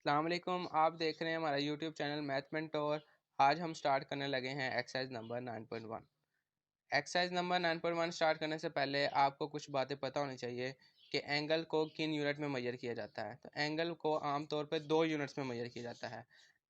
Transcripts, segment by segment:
अस्सलाम वालेकुम। आप देख रहे हैं हमारा यूट्यूब चैनल मैथ मेंटोर। आज हम स्टार्ट करने लगे हैं exercise number 9.1। Exercise number 9.1 start करने से पहले आपको कुछ बातें पता होनी चाहिए कि एंगल को किन यूनिट में मेजर किया जाता है। तो एंगल को आमतौर पर दो यूनिट्स में मेजर किया जाता है,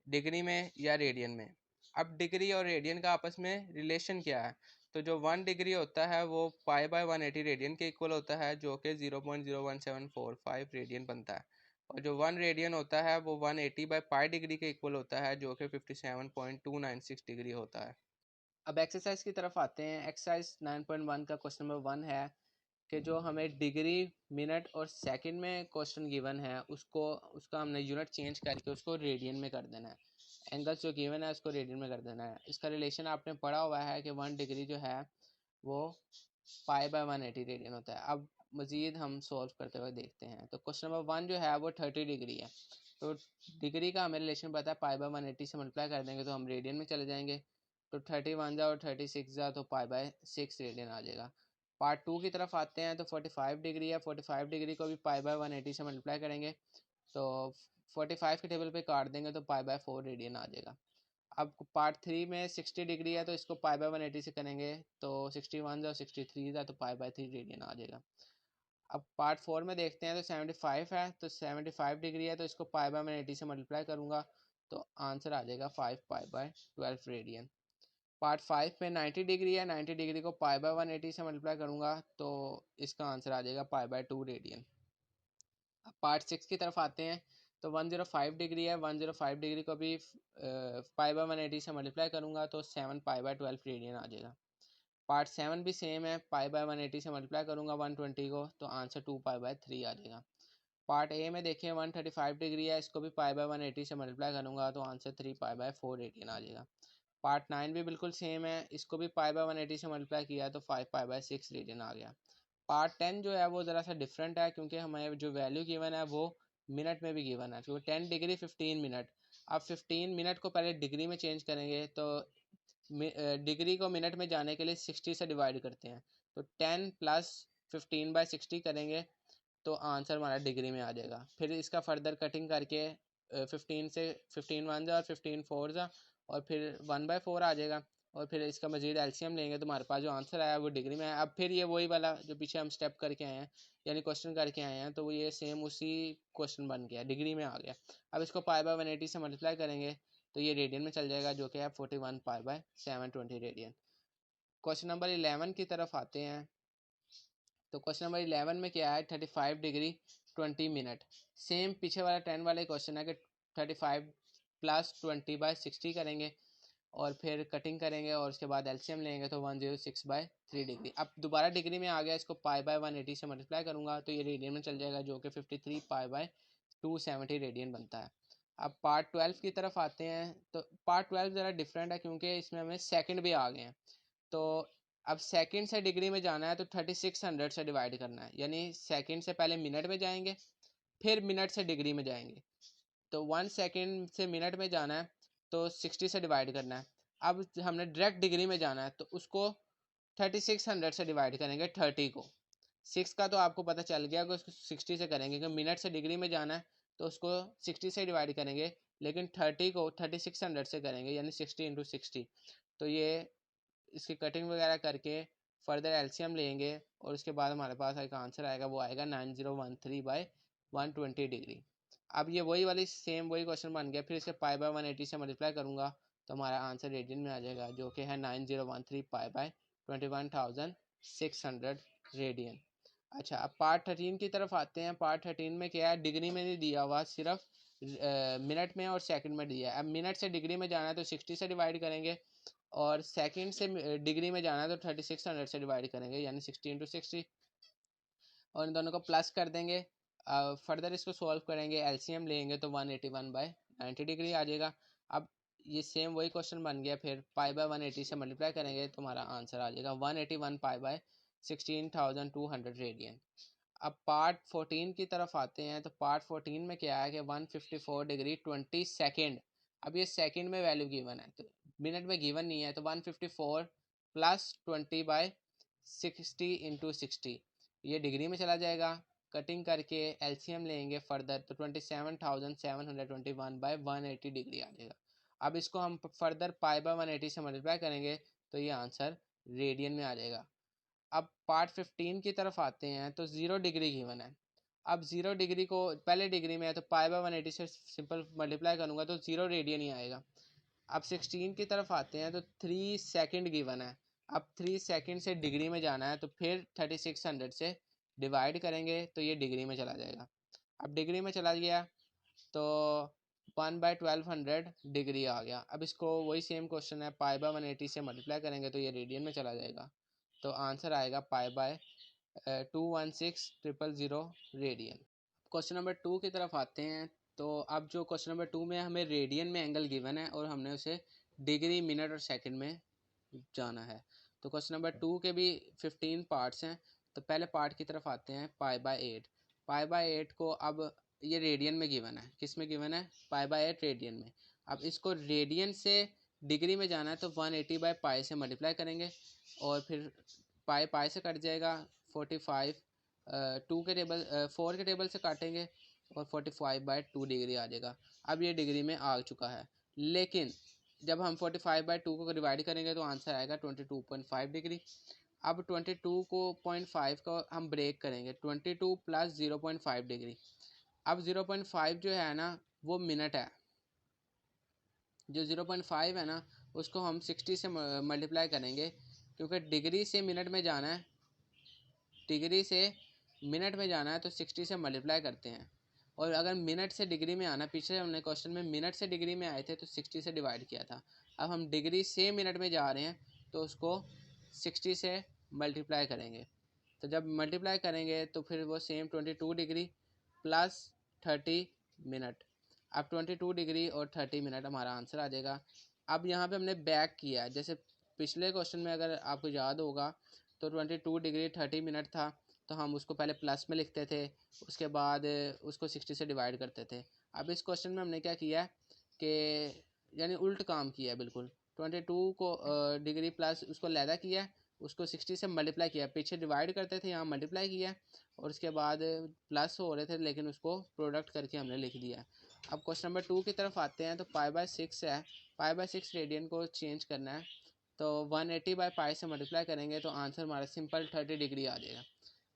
डिग्री में या रेडियन में। अब डिग्री और रेडियन का आपस में रिलेशन क्या है? तो जो 1 डिग्री होता है वो π/180 रेडियन के इक्वल होता है, जो कि 0.01745 रेडियन बनता है। और जो 1 रेडियन होता है वो 180/π डिग्री के इक्वल होता है, जो कि 57.296 डिग्री होता है। अब एक्सरसाइज की तरफ आते हैं। एक्सरसाइज 9.1 का क्वेश्चन नंबर 1 है कि जो हमें डिग्री, मिनट और सेकंड में क्वेश्चन गिवन है उसका हमने यूनिट चेंज करके उसको रेडियन में कर देना है। एंगल जो गिवन है उसको रेडियन में कर देना है। इसका रिलेशन आपने पढ़ा हुआ है कि 1 डिग्री जो है वो π/180 रेडियन होता है। अब मज़ीद हम सॉल्व करते हुए देखते हैं। तो क्वेश्चन नंबर 1 जो है वो 30 डिग्री है। तो डिग्री का हमें रिलेशन पता है, π/180 से मल्टीप्लाई कर देंगे तो हम रेडियन में चले जाएंगे। तो 31 जा और 36 जा तो π/6 रेडियन आ जाएगा। पार्ट 2 की तरफ आते हैं। तो 45 डिग्री है। 45 डिग्री को भी π/180 से मल्टीप्लाई करेंगे तो 45 के टेबल पे काट देंगे तो π/4 रेडियन आ जाएगा। अब पार्ट 3 में 60 डिग्री है तो इसको π/180 से करेंगे तो 61 जा 63 जा तो π/3 रेडियन आ जाएगा। अब पार्ट 4 में देखते हैं। तो 75 है तो 75 डिग्री है तो इसको π/180 से मल्टीप्लाई करूँगा तो आंसर आ जाएगा 5π/12 रेडियन। पार्ट 5 में 90 डिग्री है। 90 डिग्री को π/180 से मल्टीप्लाई करूँगा तो इसका आंसर आ जाएगा π/2 रेडियन। अब पार्ट 6 की तरफ आते हैं। तो 105 डिग्री है। 105 डिग्री को भी π/180 से मल्टीप्लाई करूँगा तो 7π/12 रेडियन आ जाएगा। पार्ट 7 भी सेम है, π/180 से मल्टीप्लाई करूँगा 120 को तो आंसर 2π/3 आ जाएगा। पार्ट ए में देखिए 135 डिग्री है, इसको भी π/180 से मल्टीप्लाई करूँगा तो आंसर 3π/4 रेडियन आ जाएगा। पार्ट 9 भी बिल्कुल सेम है, इसको भी π/180 से मल्टीप्लाई किया तो 5π/6 रेडियन आ गया। पार्ट 10 जो है वो ज़रा सा डिफरेंट है, क्योंकि हमें जो वैल्यू गिवन है वो मिनट में भी गिवन है। क्योंकि 10 डिग्री 15 मिनट। अब 15 मिनट को पहले डिग्री में चेंज करेंगे तो डिग्री को मिनट में जाने के लिए 60 से डिवाइड करते हैं। तो 10 प्लस 15/60 करेंगे तो आंसर हमारा डिग्री में आ जाएगा। फिर इसका फर्दर कटिंग करके 15 से 15 वन जा और 15 फोर जा और फिर 1/4 आ जाएगा। और फिर इसका मजीद एलसीएम लेंगे तो हमारे पास जो आंसर आया वो डिग्री में है। अब फिर ये वही वाला जो पीछे हम स्टेप करके आए हैं, यानी क्वेश्चन करके आए हैं, तो वो ये सेम उसी क्वेश्चन बन गया, डिग्री में आ गया। अब इसको π/180 से मल्टीप्लाई करेंगे तो ये रेडियन में चल जाएगा, जो कि है 41π/720 रेडियन। क्वेश्चन नंबर 11 की तरफ आते हैं। तो क्वेश्चन नंबर 11 में क्या है, 35 डिग्री 20 मिनट। सेम पीछे वाला 10 वाले क्वेश्चन है कि 35 प्लस 20/60 करेंगे और फिर कटिंग करेंगे और उसके बाद एलसीएम लेंगे तो 106/3 डिग्री। अब दोबारा डिग्री में आ गया, इसको π/180 से मल्टीप्लाई करूँगा तो ये रेडियन में चल जाएगा, जो कि 53π/270 रेडियन बनता है। अब पार्ट 12 की तरफ आते हैं। तो पार्ट 12 ज़रा डिफरेंट है, क्योंकि इसमें हमें सेकंड भी आ गए हैं। तो अब सेकंड से डिग्री में जाना है तो 3600 से डिवाइड करना है, यानी सेकंड से पहले मिनट में जाएंगे फिर मिनट से डिग्री में जाएंगे। तो 1 सेकंड से मिनट में जाना है तो 60 से डिवाइड करना है। अब हमने डायरेक्ट डिग्री में जाना है तो उसको 3600 से डिवाइड करेंगे 30 को। 6 का तो आपको पता चल गया कि उसको 60 से करेंगे, क्योंकि मिनट से डिग्री में जाना है तो उसको 60 से डिवाइड करेंगे, लेकिन 30 को 3600 से करेंगे, यानी 60 × 60। तो ये इसकी कटिंग वगैरह करके फर्दर एलसीएम लेंगे और उसके बाद हमारे पास एक आंसर आएगा, वो आएगा 9013/120 डिग्री। अब ये वही वाली सेम वही क्वेश्चन बन गया। फिर इसके π/180 से मल्टीप्लाई करूँगा तो हमारा आंसर रेडियन में आ जाएगा, जो कि है 9013π/21,600 रेडियन। अच्छा, अब पार्ट 13 की तरफ आते हैं। पार्ट 13 में क्या है, डिग्री में नहीं दिया हुआ, सिर्फ मिनट में और सेकंड में दिया है। अब मिनट से डिग्री में जाना है तो 60 से डिवाइड करेंगे और सेकंड से डिग्री में जाना है तो 3600 से डिवाइड करेंगे, यानी 60 × 60 और इन दोनों को प्लस कर देंगे। फर्दर इसको सॉल्व करेंगे, एलसीएम लेंगे तो 181/90 डिग्री आ जाएगा। अब ये सेम वही क्वेश्चन बन गया। फिर π/180 से मल्टीप्लाई करेंगे तो हमारा आंसर आ जाएगा 181π/16,200 रेडियन। अब पार्ट 14 की तरफ आते हैं। तो पार्ट 14 में क्या है कि 154 डिग्री 20 सेकेंड। अब ये सेकेंड में वैल्यू गिवन है, तो मिनट में गिवन नहीं है। तो 154 प्लस 20/60 × 60 ये डिग्री में चला जाएगा। कटिंग करके एलसीएम लेंगे फर्दर तो 27,721 बाय 180 डिग्री आ जाएगा। अब इसको हम फर्दर पाई बाय 180 से मल्टीप्लाई करेंगे तो ये आंसर रेडियन में आ जाएगा। अब पार्ट 15 की तरफ आते हैं तो 0 डिग्री गिवन है। अब 0 डिग्री को पहले डिग्री में है तो पाई बाय 180 से सिंपल मल्टीप्लाई करूँगा तो 0 रेडियन ही आएगा। अब 16 की तरफ आते हैं तो 3 सेकंड गिवन है। अब 3 सेकंड से डिग्री में जाना है तो फिर 3600 से डिवाइड करेंगे तो ये डिग्री में चला जाएगा। अब डिग्री में चला गया तो 1/1200 डिग्री आ गया। अब इसको वही सेम क्वेश्चन है, पाई बाय 180 से मल्टीप्लाई करेंगे तो ये रेडियन में चला जाएगा। तो आंसर आएगा pi by 216,000 radian. Question number 2 की तरफ आते हैं तो अब जो क्वेश्चन नंबर 2 में हमें रेडियन में एंगल गिवन है और हमने उसे डिग्री, मिनट और सेकंड में जाना है। तो क्वेश्चन नंबर 2 के भी 15 पार्ट्स हैं। तो पहले पार्ट की तरफ आते हैं, पाई बाय 8। पाई बाय 8 को अब ये रेडियन में गिवन है। किस में गिवन है? पाई बाय 8 रेडियन में। अब इसको रेडियन से डिग्री में जाना है तो 180 बाय पाई से मल्टीप्लाई करेंगे और फिर पाई पाई से कट जाएगा 45, 2 के टेबल 4 के टेबल से काटेंगे और 45/2 डिग्री आ जाएगा। अब ये डिग्री में आ चुका है, लेकिन जब हम 45/2 को डिवाइड करेंगे तो आंसर आएगा 22.5 डिग्री। अब 22.5 को हम ब्रेक करेंगे, 22 प्लस 0.5 डिग्री। अब 0.5 जो है ना वो मिनट है, जो 0.5 है ना उसको हम 60 से मल्टीप्लाई करेंगे क्योंकि डिग्री से मिनट में जाना है, डिग्री से मिनट में जाना है तो 60 से मल्टीप्लाई करते हैं। और अगर मिनट से डिग्री में आना, पीछे हमने क्वेश्चन में मिनट से डिग्री में आए थे तो 60 से डिवाइड किया था। अब हम डिग्री से मिनट में जा रहे हैं तो उसको 60 से मल्टीप्लाई करेंगे। तो जब मल्टीप्लाई करेंगे तो फिर वो सेम 22 डिग्री प्लस 30 मिनट। अब 22 डिग्री और 30 मिनट हमारा आंसर आ जाएगा। अब यहाँ पे हमने बैक किया, जैसे पिछले क्वेश्चन में अगर आपको याद होगा तो 22 डिग्री 30 मिनट था तो हम उसको पहले प्लस में लिखते थे, उसके बाद उसको 60 से डिवाइड करते थे। अब इस क्वेश्चन में हमने क्या किया कि यानी उल्ट काम किया है बिल्कुल। 22 को डिग्री प्लस उसको लैदा किया, उसको 60 से मल्टीप्लाई किया, पीछे डिवाइड करते थे यहाँ मल्टीप्लाई किया और उसके बाद प्लस हो रहे थे लेकिन उसको प्रोडक्ट करके हमने लिख दिया। अब क्वेश्चन नंबर 2 की तरफ आते हैं तो पाई बाय 6 है, पाई बाय 6 रेडियन को चेंज करना है तो 180 बाय पाई से मल्टीप्लाई करेंगे तो आंसर हमारा सिंपल 30 डिग्री आ जाएगा।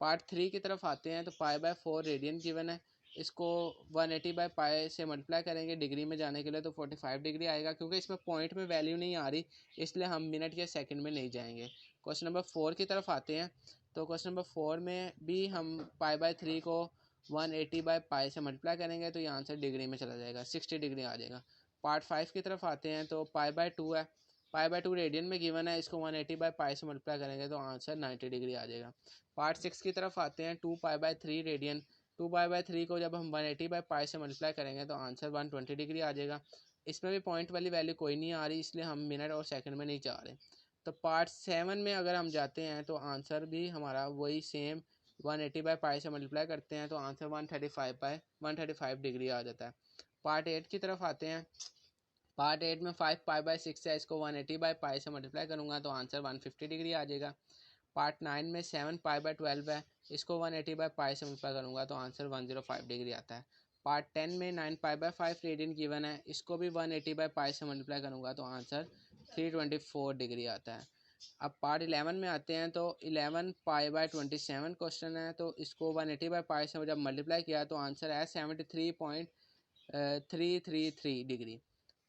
पार्ट 3 की तरफ आते हैं तो पाई बाय 4 रेडियन गिवन है, इसको 180 बाय पाई से मल्टीप्लाई करेंगे डिग्री में जाने के लिए तो 45 डिग्री आएगा। क्योंकि इसमें पॉइंट में वैल्यू नहीं आ रही इसलिए हम मिनट या सेकंड में नहीं जाएंगे। क्वेश्चन नंबर 4 की तरफ आते हैं तो क्वेश्चन नंबर 4 में भी हम पाई बाय 3 को 180 बाय पाई से मल्टीप्लाई करेंगे तो ये आंसर डिग्री में चला जाएगा, 60 डिग्री आ जाएगा। पार्ट 5 की तरफ आते हैं तो पाई बाय 2 है, पाई बाय 2 रेडियन में गिवन है, इसको 180 बाय पाई से मल्टीप्लाई करेंगे तो आंसर 90 डिग्री आ जाएगा। पार्ट 6 की तरफ आते हैं, 2 pi by 3 radian, 2 pi by 3 को जब हम 180 बाय पाई से मल्टीप्लाई करेंगे तो आंसर 120 डिग्री आ जाएगा। इसमें भी पॉइंट वाली वैल्यू कोई नहीं आ रही इसलिए हम मिनट और सेकंड में नहीं जा रहे। तो पार्ट 7 में अगर हम जाते हैं तो आंसर भी हमारा वही सेम 180 बाय पाई से मल्टीप्लाई करते हैं तो आंसर 135 डिग्री आ जाता है। पार्ट 8 की तरफ आते हैं, पार्ट 8 में 5 पाई बाय 6 है, इसको 180 बाय पाई से मल्टीप्लाई करूँगा तो आंसर 150 डिग्री आ जाएगा। पार्ट 9 में 7 पाई बाय 12 है, इसको 180 बाय पाई से मल्टीप्लाई करूँगा तो आंसर 105 डिग्री आता है। पार्ट 10 में 9 पाई बाय 5 रेडियन गिवन है, इसको भी 180 बाय पाई से मल्टीप्लाई करूँगा तो आंसर 324 डिग्री आता है। अब पार्ट 11 में आते हैं तो 11 पाई बाय 27 क्वेश्चन है तो इसको 180 बाय पाई से जब मल्टीप्लाई किया तो आंसर है 73.333 डिग्री।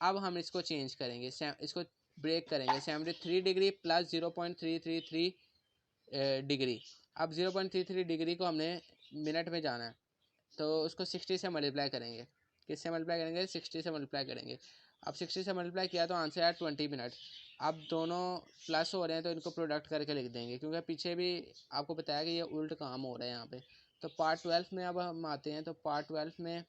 अब हम इसको चेंज करेंगे, इसको ब्रेक करेंगे, 73 डिग्री प्लस 0.333 डिग्री। अब 0.33 डिग्री को हमने मिनट में जाना है तो उसको 60 से मल्टीप्लाई करेंगे। किससे मल्टीप्लाई करेंगे? 60 से मल्टीप्लाई करेंगे। अब 60 से मल्टीप्लाई किया तो आंसर है 20 मिनट। अब दोनों प्लस हो रहे हैं तो इनको प्रोडक्ट करके लिख देंगे क्योंकि पीछे भी आपको बताया कि ये उल्ट काम हो रहा है यहाँ पे। तो पार्ट 12 में अब हम आते हैं तो पार्ट 12 में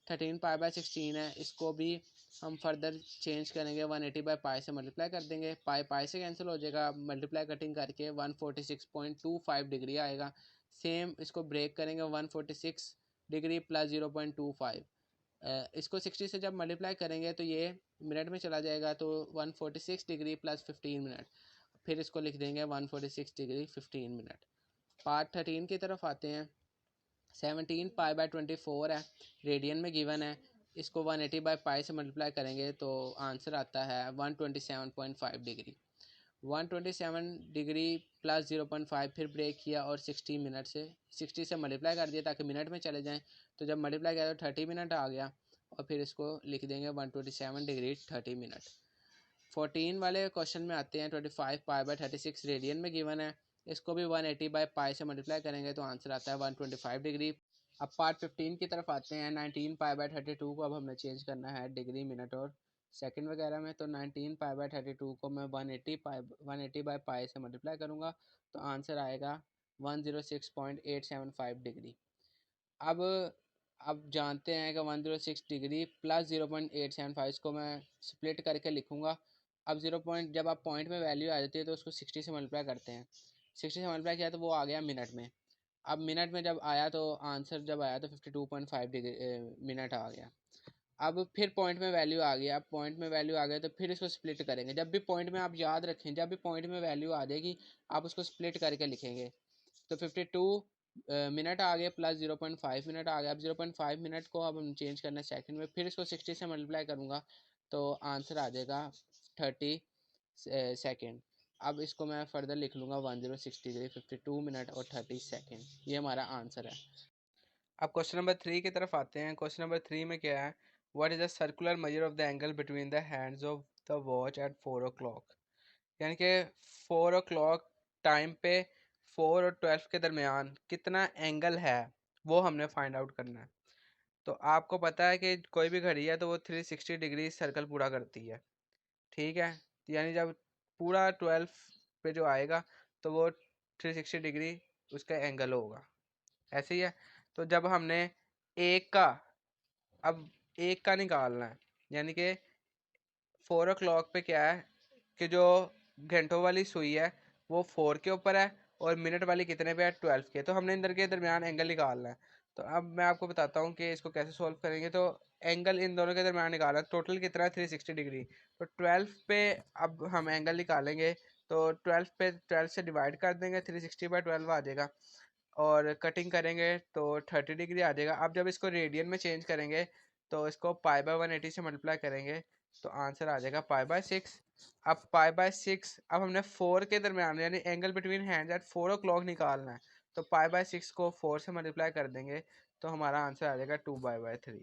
13 पाई बाय 16 है, इसको भी हम फर्दर चेंज करेंगे, 180 बाय पाई से मल्टीप्लाई कर देंगे, पाई पाई से कैंसिल हो जाएगा, मल्टीप्लाई कटिंग करके 146.25 डिग्री आएगा। सेम इसको ब्रेक करेंगे, 146 डिग्री प्लस 0.25, इसको 60 से जब मल्टीप्लाई करेंगे तो ये मिनट में चला जाएगा तो 146 डिग्री प्लस 15 मिनट, फिर इसको लिख देंगे 146 डिग्री 15 मिनट। पार्ट 13 की तरफ आते हैं, 17 पाई बाय 24 है, रेडियन में गिवन है। इसको 180 बाई पाई से मल्टीप्लाई करेंगे तो आंसर आता है 127.5 डिग्री। 127 डिग्री प्लस 0.5 फिर ब्रेक किया और 60 मिनट से 60 से मल्टीप्लाई कर दिया ताकि मिनट में चले जाएं। तो जब मल्टीप्लाई किया तो 30 मिनट आ गया और फिर इसको लिख देंगे 127 डिग्री 30 मिनट। 14 वाले क्वेश्चन में आते हैं। 25 पाई बाय 36 रेडियन में गिवन है। इसको भी 180 बाई पाई से मल्टीप्लाई करेंगे तो आंसर आता है 125 डिग्री। अब पार्ट 15 की तरफ आते हैं। 19 पाई बाय 32 को अब हमें चेंज करना है डिग्री, मिनट और सेकंड वगैरह में। तो 19 पाई बाय 32 को मैं 180 बाई पाई से मल्टीप्लाई करूँगा तो आंसर आएगा 106.875 डिग्री। अब जानते हैं कि 106 डिग्री प्लस 0.875 को मैं स्प्लिट करके लिखूँगा। अब जब आप पॉइंट में वैल्यू आ जाती है तो उसको 60 से मल्टीप्लाई करते हैं। 60 से मल्टीप्लाई किया तो वो आ गया मिनट में। अब मिनट में जब आया तो आंसर जब आया तो 52.5 डिग्री मिनट आ गया। अब फिर पॉइंट में वैल्यू आ गया। अब पॉइंट में वैल्यू आ गया तो फिर इसको स्प्लिट करेंगे। जब भी पॉइंट में आप याद रखें, जब भी पॉइंट में वैल्यू आ जाएगी आप उसको स्प्लिट करके लिखेंगे। तो 52 मिनट आ गए प्लस 0.5 मिनट आ गया। अब 0.5 मिनट को अब हम चेंज करना है सेकंड में, फिर इसको 60 से मल्टीप्लाई करूँगा तो आंसर आ जाएगा 30 सेकेंड। अब इसको मैं फर्दर लिख लूँगा 106 डिग्री 52 मिनट और 30 सेकेंड। ये हमारा आंसर है। अब क्वेश्चन नंबर 3 की तरफ आते हैं। क्वेश्चन नंबर 3 में क्या है, what is the circular measure of the angle between the hands of the watch at 4 o'clock। यानी कि 4 o'clock टाइम पे 4 और 12 के दरमियान कितना एंगल है वो हमने फाइंड आउट करना है। तो आपको पता है कि कोई भी घड़ी है तो वो 360 डिग्री सर्कल पूरा करती है, ठीक है। यानी जब पूरा 12 पे जो आएगा तो वो 360 डिग्री उसका एंगल होगा, ऐसे ही है। तो जब हमने एक का अब एक का निकालना है, यानी कि 4 o'clock पे क्या है कि जो घंटों वाली सुई है वो 4 के ऊपर है और मिनट वाली कितने पे है, 12 के। तो हमने इधर के दरमियान एंगल निकालना है। तो अब मैं आपको बताता हूँ कि इसको कैसे सॉल्व करेंगे। तो एंगल इन दोनों के दरमियान निकालना है, टोटल कितना है 360 डिग्री। तो 12 पे अब हम एंगल निकालेंगे तो 12 पे 12 से डिवाइड कर देंगे, 360/12 आ जाएगा और कटिंग करेंगे तो 30 डिग्री आ जाएगा। अब जब इसको रेडियन में चेंज करेंगे तो इसको पाई बाय 180 से मल्टीप्लाई करेंगे तो आंसर आ जाएगा पाई/6। अब पाई/6 अब हमने 4 के दरमियान यानी angle between hands eight 4 o'clock निकालना है। तो पाई/6 को 4 से मल्टीप्लाई कर देंगे तो हमारा आंसर आ जाएगा 2 पाई/3।